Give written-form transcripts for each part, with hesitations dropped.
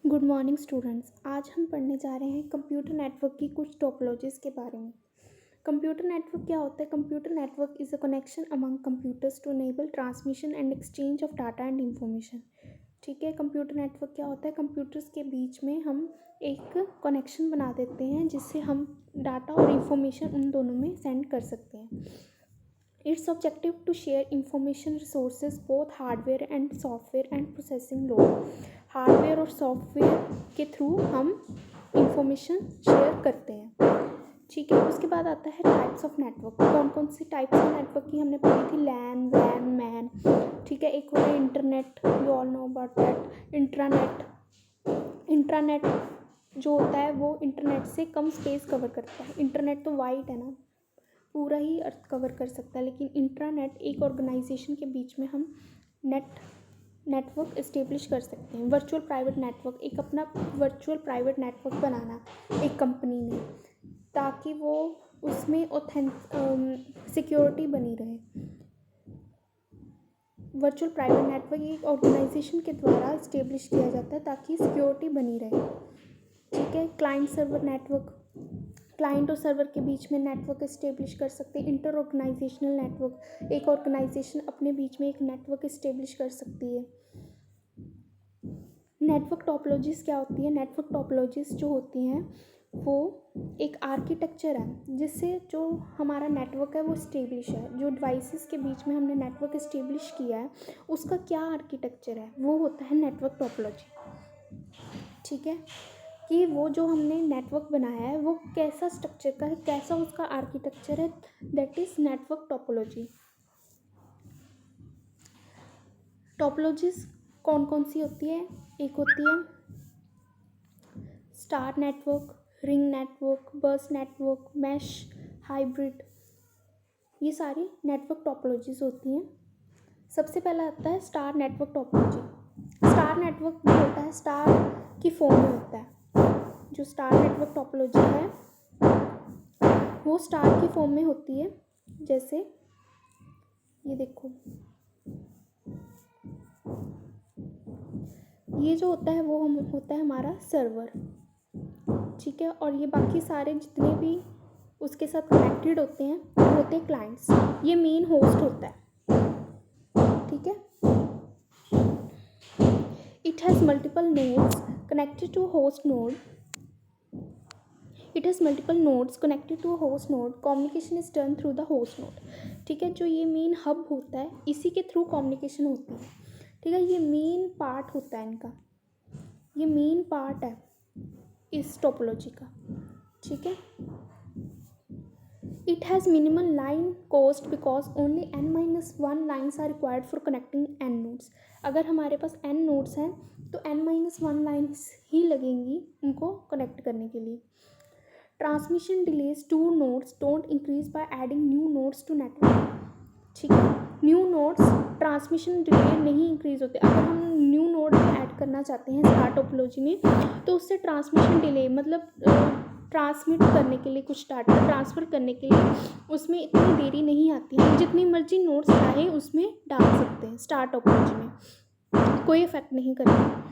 Good morning students. आज हम पढ़ने जा रहे हैं कंप्यूटर नेटवर्क की कुछ टोपोलॉजीज़ के बारे में। कंप्यूटर नेटवर्क क्या होता है? Computer network is a connection among computers to enable transmission and exchange of data and information. ठीक है, कंप्यूटर नेटवर्क क्या होता है? कंप्यूटर्स के बीच में हम एक कनेक्शन बना देते हैं जिससे हम डाटा और इंफॉर्मेशन उन दोनों में सेंड कर सकते हैं। Its objective to share information resources both hardware and software and processing load। Hardware और सॉफ्टवेयर के थ्रू हम इंफॉर्मेशन शेयर करते हैं। ठीक है, उसके बाद आता है टाइप्स ऑफ नेटवर्क। कौन कौन सी टाइप्स ऑफ नेटवर्क की हमने पढ़ी थी? लैन, वैन, मैन। ठीक है, एक होता है internet, you all know about that. Intranet जो होता है वो इंटरनेट से कम स्पेस कवर करता है। इंटरनेट तो वाइड है ना, पूरा ही अर्थ कवर कर सकता है, लेकिन इंट्रानेट एक ऑर्गेनाइजेशन के बीच में हम नेटवर्क इस्टेब्लिश कर सकते हैं। वर्चुअल प्राइवेट नेटवर्क, एक अपना वर्चुअल प्राइवेट नेटवर्क बनाना एक कंपनी में, ताकि वो उसमें सिक्योरिटी बनी रहे। वर्चुअल प्राइवेट नेटवर्क एक ऑर्गेनाइजेशन के द्वारा इस्टेब्लिश किया जाता है ताकि सिक्योरिटी बनी रहे। ठीक है, क्लाइंट सर्वर नेटवर्क, क्लाइंट और सर्वर के बीच में नेटवर्क इस्टेब्लिश कर सकते हैं। इंटर ऑर्गेनाइजेशनल नेटवर्क, एक ऑर्गेनाइजेशन अपने बीच में एक नेटवर्क इस्टेब्लिश कर सकती है। नेटवर्क टोपोलॉजीज़ क्या होती है? नेटवर्क टोपोलॉजीज़ जो होती हैं वो एक आर्किटेक्चर है जिससे जो हमारा नेटवर्क है वो इस्टेब्लिश है। जो डिवाइसेस के बीच में हमने नेटवर्क इस्टेब्लिश किया है उसका क्या आर्किटेक्चर है, वो होता है नेटवर्क टोपोलॉजी। ठीक है, कि वो जो हमने नेटवर्क बनाया है वो कैसा स्ट्रक्चर का है, कैसा उसका आर्किटेक्चर है, that is network topology. Topologies कौन कौन सी होती है? एक होती है स्टार नेटवर्क, रिंग नेटवर्क, बस नेटवर्क, मैश, हाइब्रिड। ये सारी नेटवर्क टोपोलॉजीज़ होती हैं। सबसे पहला आता है star network topology. Star network जो होता है स्टार की फॉर्म में होता है। जो स्टार नेटवर्क टोपोलॉजी है वो स्टार की फॉर्म में होती है। जैसे ये देखो, ये जो होता है वो होता है हमारा सर्वर। ठीक है, और ये बाकी सारे जितने भी उसके साथ कनेक्टेड होते हैं वो होते हैं क्लाइंट्स। ये मेन होस्ट होता है। ठीक है, it has multiple nodes connected to host node. It has multiple nodes connected to a host node. Communication is done through the host node. ठीक है, जो ये मेन हब होता है इसी के थ्रू कम्युनिकेशन होती है। ठीक है, ये मेन पार्ट होता है इनका, ये मेन पार्ट है इस टोपोलॉजी का। ठीक है, it has minimal line cost because only n-1 lines are required for connecting n nodes. अगर हमारे पास n नोड्स हैं तो n-1 लाइन्स ही लगेंगी उनको कनेक्ट करने के लिए। Transmission delays to nodes don't increase by adding new nodes to network. ठीक है, न्यू नोड्स ट्रांसमिशन डिले नहीं इंक्रीज होते। अगर हम न्यू नोड ऐड करना चाहते हैं स्टार टोपोलॉजी में तो उससे ट्रांसमिशन डिले मतलब ट्रांसमिट करने के लिए, कुछ डाटा ट्रांसफ़र करने के लिए उसमें इतनी देरी नहीं आती है। जितनी मर्जी नोड्स चाहे उसमें डाल सकते हैं स्टार टोपोलॉजी में, कोई इफेक्ट नहीं करेगा।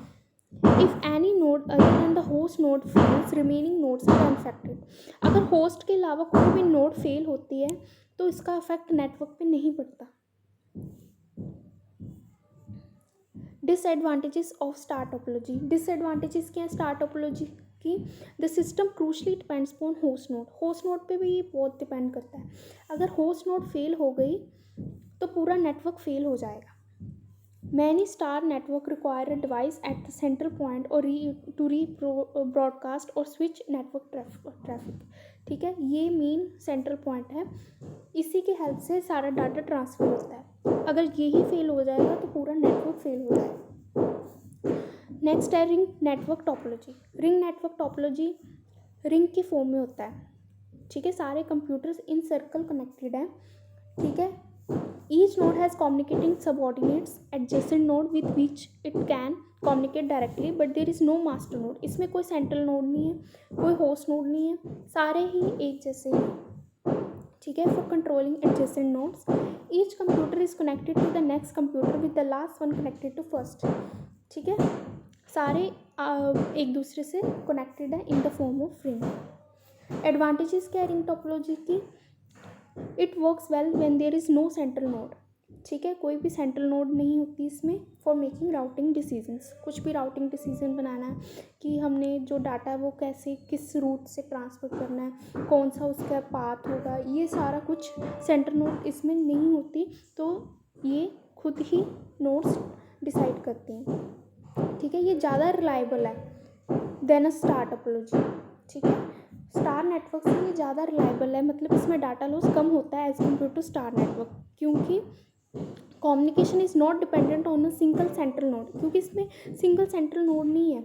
If any node other than the host node fails, remaining nodes are unaffected। अगर होस्ट के अलावा कोई भी नोड फेल होती है तो इसका इफेक्ट नेटवर्क पे नहीं पड़ता। Disadvantages of star topology. Disadvantages क्या है स्टार टोपोलॉजी की? The system crucially depends on host node. Host node पे भी ये बहुत डिपेंड करता है। अगर होस्ट नोड फेल हो गई तो पूरा नेटवर्क फेल हो जाएगा। Many star network require a device at the central point or broadcast or switch network traffic। ठीक है, ये मेन सेंट्रल पॉइंट है, इसी के हेल्प से सारा डाटा ट्रांसफ़र होता है। अगर यही फेल हो जाएगा तो पूरा नेटवर्क फेल हो जाएगा। नेक्स्ट है ring network topology. Ring network topology ring की फॉर्म में होता है। ठीक है, सारे कंप्यूटर्स इन सर्कल कनेक्टेड हैं। ठीक है, each node has communicating subordinates adjacent node with which it can communicate directly but there is no master node। इसमें कोई सेंट्रल नोड नहीं है, कोई होस्ट नोड नहीं है, सारे ही एक जैसे हैं। ठीक है, for controlling adjacent nodes each computer is connected to the next computer with the last one connected to first। ठीक है, सारे एक दूसरे से कनेक्टेड है in the form of ring. Advantages क्या है रिंग टोपोलॉजी की? It works well when there is no central node. ठीक है, कोई भी सेंट्रल नोड नहीं होती इसमें फॉर मेकिंग राउटिंग डिसीजंस। कुछ भी राउटिंग डिसीजन बनाना है कि हमने जो डाटा है वो कैसे किस रूट से ट्रांसफ़र करना है, कौन सा उसका पाथ होगा, ये सारा कुछ सेंट्रल नोड इसमें नहीं होती, तो ये खुद ही नोड्स डिसाइड करते हैं। ठीक है, ये ज़्यादा रिलायबल है देन अ स्टार टोपोलॉजी। ठीक है, स्टार नेटवर्क से ये ज़्यादा रिलायबल है, मतलब इसमें डाटा लॉस कम होता है as compare to star network, क्योंकि communication is not dependent on a single central node, क्योंकि इसमें सिंगल सेंट्रल नोड नहीं है।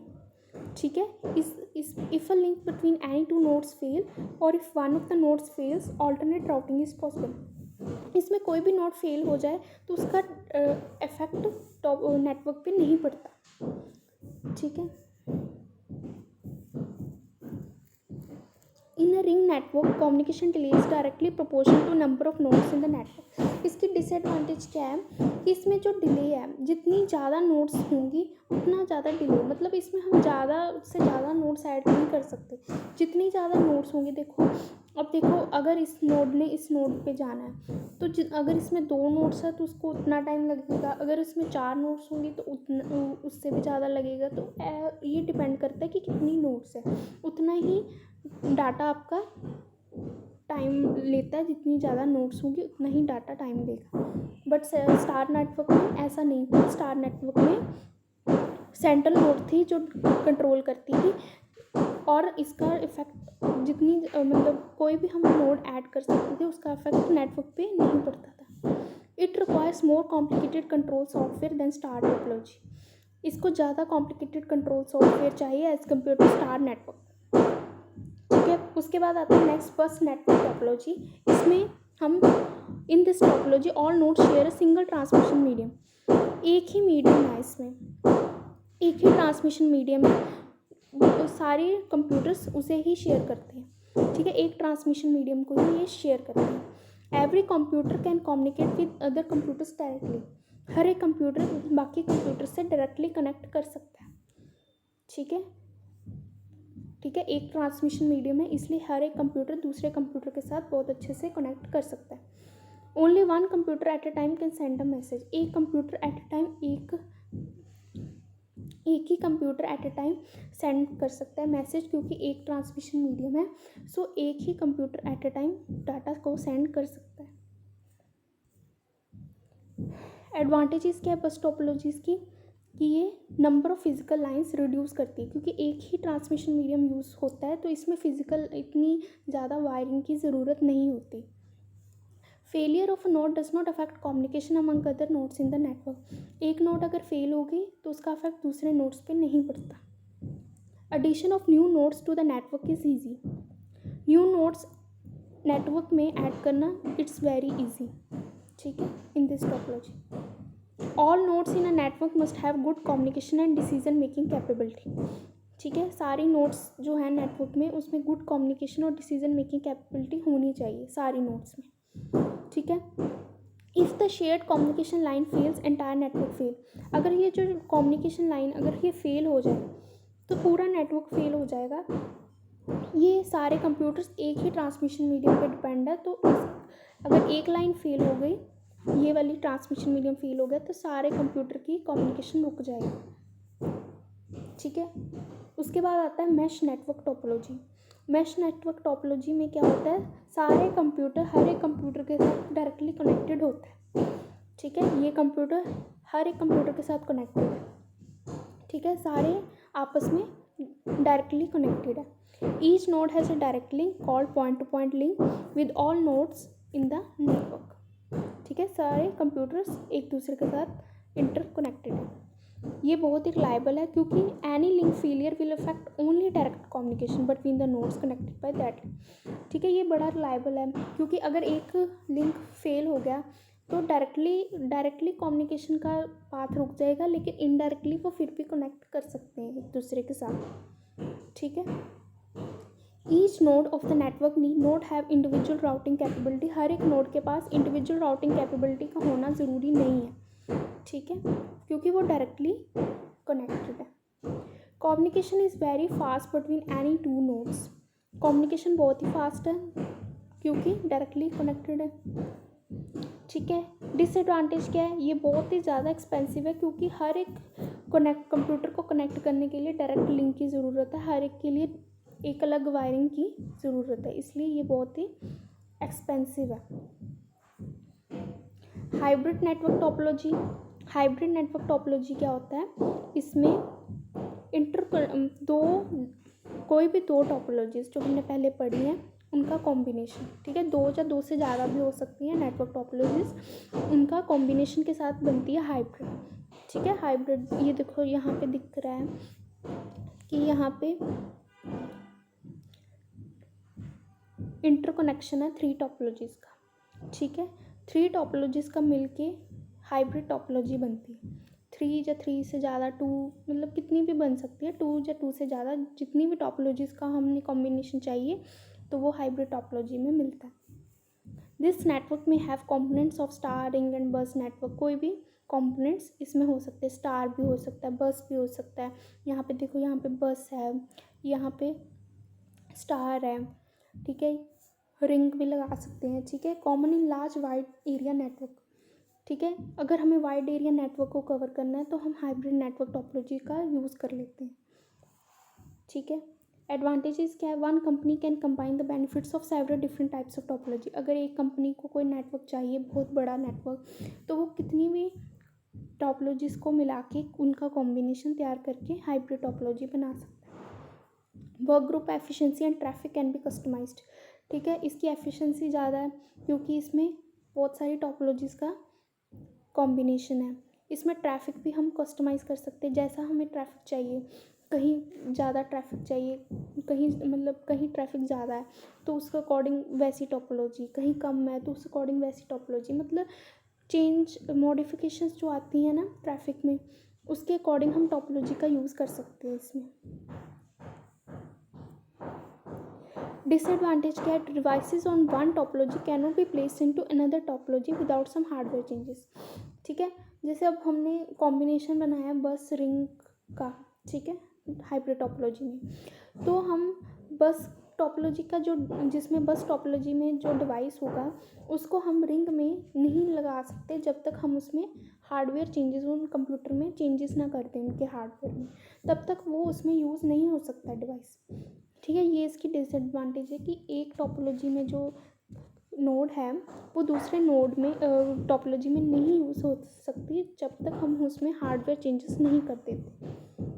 ठीक है, if a link between any two nodes fail और if one of the nodes fails alternate routing is possible. इसमें कोई भी नोड फेल हो जाए तो उसका इफेक्ट टॉप नेटवर्क पे नहीं पड़ता। ठीक है, in a ring network communication delay is directly proportional to number of nodes in the network. इसकी डिसएडवांटेज क्या है कि इसमें जो डिले है, जितनी ज़्यादा नोड्स होंगी उतना ज़्यादा डिले, मतलब इसमें हम ज़्यादा से ज़्यादा नोड्स ऐड नहीं कर सकते। जितनी ज़्यादा नोड्स होंगे, अब देखो अगर इस नोड ने इस नोड पे जाना है तो अगर इसमें 2 नोड्स है तो उसको उतना टाइम लगेगा, अगर इसमें 4 नोड्स होंगी तो उतना उससे भी ज़्यादा लगेगा। तो ये डिपेंड करता है कि कितनी नोड्स है, उतना ही डाटा आपका टाइम लेता है। जितनी ज़्यादा नोड्स होंगी उतना ही डाटा टाइम लेगा। बट स्टार नेटवर्क में ऐसा नहीं था। स्टार नेटवर्क में सेंट्रल नोड थी जो कंट्रोल करती थी, और इसका इफेक्ट जितनी मतलब कोई भी हम नोड ऐड कर सकते थे उसका इफेक्ट नेटवर्क पे नहीं पड़ता था। It requires more complicated control software than star topology. इसको ज़्यादा कॉम्प्लिकेटेड कंट्रोल सॉफ्टवेयर चाहिए as compare to star network. ठीक है, उसके बाद आता है नेक्स्ट बस नेटवर्क टोपोलॉजी। इसमें हम इन this topology all node share a single transmission medium. एक ही मीडियम है, इसमें एक ही ट्रांसमिशन मीडियम है, तो सारे कंप्यूटर्स उसे ही शेयर करते हैं। ठीक है, एक ट्रांसमिशन मीडियम को ही ये शेयर करते हैं। Every computer can communicate with other computers directly. हर एक कंप्यूटर बाकी कंप्यूटर से डायरेक्टली कनेक्ट कर सकता है। ठीक है, एक ट्रांसमिशन मीडियम है, इसलिए हर एक कंप्यूटर दूसरे कंप्यूटर के साथ बहुत अच्छे से कनेक्ट कर सकता है। Only one computer at a time can send a message. एक कंप्यूटर एट अ टाइम एक ही computer at a time send कर सकता है मैसेज, क्योंकि एक ट्रांसमिशन मीडियम है, सो एक ही computer at a time data को सेंड कर सकता है। एडवांटेजेस क्या है बस टोपोलॉजीज़ की कि ये number of physical lines reduce करती है, क्योंकि एक ही ट्रांसमिशन मीडियम यूज़ होता है तो इसमें फिजिकल इतनी ज़्यादा वायरिंग की ज़रूरत नहीं होती। Failure of a node does not affect communication among other nodes in the network. एक नोड अगर फेल हो गई तो उसका अफेक्ट दूसरे नोड्स पे नहीं पड़ता। Addition of new nodes to the network is easy. New nodes network में ऐड करना इट्स वेरी ईजी। ठीक है, in this topology all nodes in a network must have good communication and decision making capability. ठीक है, सारी nodes जो है network में उसमें गुड कम्युनिकेशन और डिसीजन मेकिंग कैपेबिलिटी होनी चाहिए सारी नोड्स में। ठीक है, if the shared communication line fails entire network fail. अगर ये जो कम्युनिकेशन लाइन अगर ये फेल हो जाए तो पूरा नेटवर्क फेल हो जाएगा। ये सारे कंप्यूटर्स एक ही ट्रांसमिशन मीडियम पे डिपेंड है, तो अगर एक लाइन फेल हो गई, ये वाली ट्रांसमिशन मीडियम फेल हो गया, तो सारे कंप्यूटर की कम्युनिकेशन रुक जाएगी। ठीक है, उसके बाद आता है mesh network topology. Mesh network topology में क्या होता है, सारे कंप्यूटर हर एक कंप्यूटर के साथ डायरेक्टली कनेक्टेड होता है। ठीक है, ये कंप्यूटर हर एक कंप्यूटर के साथ कनेक्टेड है। ठीक है, सारे आपस में डायरेक्टली कनेक्टेड है। Each node has a direct link called point two point link with all nodes in the network. ठीक है, सारे कंप्यूटर्स एक दूसरे के साथ इंटरकनेक्टेड है। ये बहुत ही रिलायबल है, क्योंकि any link failure will affect only direct communication between the nodes connected by that link. ठीक है, ये बड़ा रिलायबल है, क्योंकि अगर एक लिंक फेल हो गया तो डायरेक्टली कम्युनिकेशन का पाथ रुक जाएगा, लेकिन इनडायरेक्टली वो फिर भी कनेक्ट कर सकते हैं एक दूसरे के साथ। ठीक है, each node of the network node have individual routing capability. हर एक नोड के पास इंडिविजुअल राउटिंग कैपेबिलिटी का होना ज़रूरी नहीं है। ठीक है, क्योंकि वो डायरेक्टली कनेक्टेड है। Communication is very fast between any two nodes. Communication बहुत ही फास्ट है क्योंकि डायरेक्टली कनेक्टेड है, ठीक है। डिसएडवांटेज क्या है, ये बहुत ही ज़्यादा एक्सपेंसिव है क्योंकि हर एक कंप्यूटर को कनेक्ट करने के लिए डायरेक्ट लिंक की ज़रूरत है, हर एक के लिए एक अलग वायरिंग की ज़रूरत है, इसलिए ये बहुत ही एक्सपेंसिव है। Hybrid network topology, hybrid network topology क्या होता है, इसमें कोई भी दो टोपोलॉजीज जो हमने पहले पढ़ी हैं उनका कॉम्बिनेशन, ठीक है, दो या दो से ज़्यादा भी हो सकती हैं नेटवर्क टोपोलॉजीज, उनका कॉम्बिनेशन के साथ बनती है हाइब्रिड, ठीक है। हाइब्रिड ये देखो यहाँ पे दिख रहा है कि यहाँ पे इंटरकनेक्शन है 3 टोपोलॉजीज का, ठीक है। 3 टोपोलॉजीज का मिलके हाइब्रिड टोपोलॉजी बनती है। 3 या 3 से ज़्यादा 2, मतलब कितनी भी बन सकती है, 2 या 2 से ज़्यादा जितनी भी टोपोलॉजीज का हमने कॉम्बिनेशन चाहिए तो वो हाइब्रिड टोपोलॉजी में मिलता है। दिस नेटवर्क में have components of star, ring and बस नेटवर्क। कोई भी कंपोनेंट्स इसमें हो सकते हैं, स्टार भी हो सकता है, बस भी हो सकता है। यहाँ पे देखो, यहाँ पे बस है, यहाँ पे स्टार है, ठीक है, रिंग भी लगा सकते हैं, ठीक है। Common in large wide area network, ठीक है। अगर हमें वाइड एरिया नेटवर्क को कवर करना है तो हम हाइब्रिड नेटवर्क टोपोलॉजी का यूज़ कर लेते हैं, ठीक है। एडवांटेजेस क्या है, one company can combine the benefits of several different types of topology. अगर एक कंपनी को कोई नेटवर्क चाहिए, बहुत बड़ा नेटवर्क, तो वो कितनी भी टोपोलॉजीज़ को मिला के उनका कॉम्बिनेशन तैयार करके हाइब्रिड टोपोलॉजी बना सकता है। Work group efficiency and traffic can be customized, ठीक है। इसकी एफिशिएंसी ज़्यादा है क्योंकि इसमें बहुत सारी टोपोलॉजीज़ का कॉम्बिनेशन है। इसमें ट्रैफिक भी हम कस्टमाइज़ कर सकते हैं, जैसा हमें ट्रैफिक चाहिए, कहीं ज़्यादा ट्रैफिक चाहिए, कहीं ट्रैफिक ज़्यादा है तो उसके अकॉर्डिंग वैसी टोपोलॉजी, कहीं कम है तो उस अकॉर्डिंग वैसी टोपोलॉजी, मतलब चेंज मॉडिफिकेशंस जो आती हैं ना ट्रैफिक में, उसके अकॉर्डिंग हम टोपोलॉजी का यूज़ कर सकते हैं इसमें। डिसएडवांटेज क्या है, devices on one topology can not be placed into another topology without some hardware changes, ठीक है। जैसे अब हमने कॉम्बिनेशन बनाया बस रिंग का, ठीक है, हाइब्रिड टोपोलॉजी में, तो हम बस टोपोलॉजी का जो, जिसमें बस टोपोलॉजी में जो डिवाइस होगा उसको हम रिंग में नहीं लगा सकते जब तक हम उसमें हार्डवेयर चेंजेस, उन कंप्यूटर में चेंजेस ना कर दें उनके हार्डवेयर में, तब तक वो उसमें यूज़ नहीं हो सकता डिवाइस, ठीक है। ये इसकी डिसएडवांटेज है कि एक टोपोलॉजी में जो नोड है वो दूसरे नोड में टोपोलॉजी में नहीं यूज़ हो सकती जब तक हम उसमें हार्डवेयर चेंजेस नहीं कर देते।